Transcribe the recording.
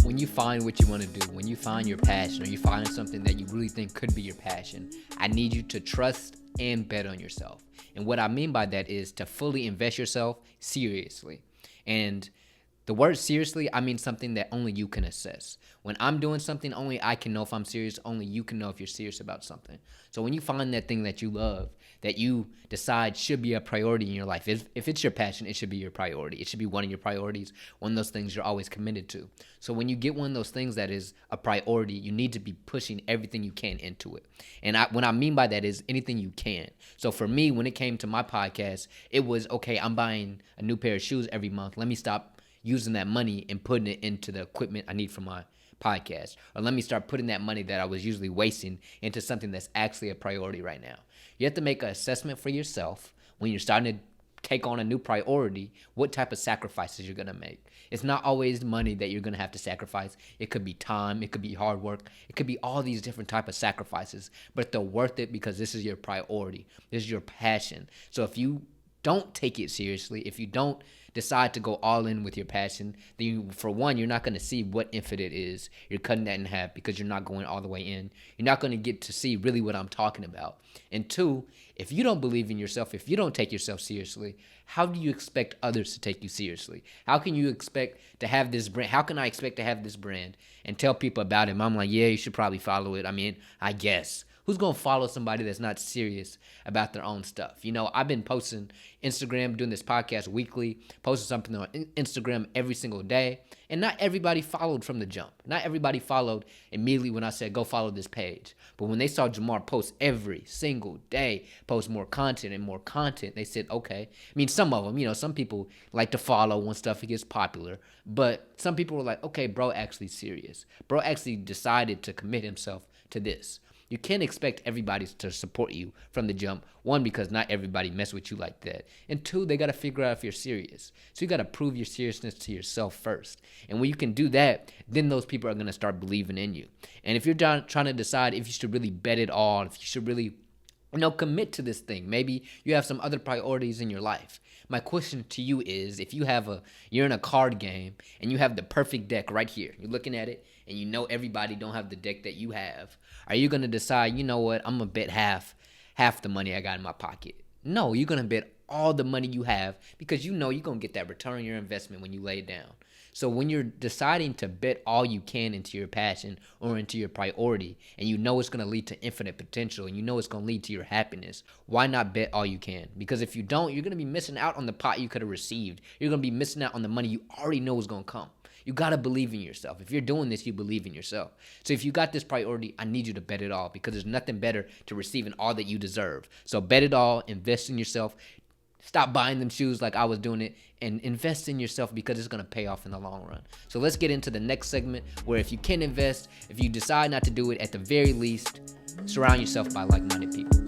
when you find what you want to do, when you find your passion, or you find something that you really think could be your passion, I need you to trust and bet on yourself. And what I mean by that is to fully invest yourself seriously. And the word seriously, I mean something that only you can assess. When I'm doing something, only I can know if I'm serious. Only you can know if you're serious about something. So when you find that thing that you love, that you decide should be a priority in your life, if it's your passion, it should be your priority. It should be one of your priorities, one of those things you're always committed to. So when you get one of those things that is a priority, you need to be pushing everything you can into it. And what I mean by that is anything you can. So for me, when it came to my podcast, it was, okay, I'm buying a new pair of shoes every month. Let me stop using that money and putting it into the equipment I need for my podcast. Or let me start putting that money that I was usually wasting into something that's actually a priority right now. You have to make an assessment for yourself when you're starting to take on a new priority, what type of sacrifices you're going to make. It's not always money that you're going to have to sacrifice. It could be time, it could be hard work, it could be all these different type of sacrifices, but they're worth it because this is your priority. This is your passion. So if you don't take it seriously, if you don't decide to go all in with your passion, then for one, you're not going to see what infinite is. You're cutting that in half because you're not going all the way in. You're not going to get to see really what I'm talking about. And two, if you don't believe in yourself, if you don't take yourself seriously, how do you expect others to take you seriously? How can you expect to have this brand? How can I expect to have this brand and tell people about it? I'm like, yeah, you should probably follow it. I mean, I guess. Who's going to follow somebody that's not serious about their own stuff? You know, I've been posting Instagram, doing this podcast weekly, posting something on Instagram every single day, and not everybody followed from the jump. Not everybody followed immediately when I said, go follow this page. But when they saw Jamar post every single day, post more content and more content, they said, okay. I mean, some of them, you know, some people like to follow when stuff gets popular, but some people were like, okay, bro actually serious. Bro actually decided to commit himself to this. You can't expect everybody to support you from the jump. One, because not everybody mess with you like that. And two, they got to figure out if you're serious. So you got to prove your seriousness to yourself first. And when you can do that, then those people are going to start believing in you. And if you're trying to decide if you should really bet it all, if you should really, commit to this thing. Maybe you have some other priorities in your life. My question to you is, if you're in a card game and you have the perfect deck right here, you're looking at it and you know everybody don't have the deck that you have, are you going to decide, you know what, I'm going to bet half the money I got in my pocket? No, you're going to bet all the money you have because you know you're going to get that return on your investment when you lay it down. So when you're deciding to bet all you can into your passion or into your priority, and you know it's going to lead to infinite potential, and you know it's going to lead to your happiness, why not bet all you can? Because if you don't, you're going to be missing out on the pot you could have received. You're going to be missing out on the money you already know is going to come. You got to believe in yourself. If you're doing this, you believe in yourself. So if you got this priority, I need you to bet it all, because there's nothing better to receiving all that you deserve. So bet it all, invest in yourself. Stop buying them shoes like I was doing it, and invest in yourself, because it's going to pay off in the long run. So let's get into the next segment, where if you can invest, if you decide not to do it, at the very least, surround yourself by like-minded people.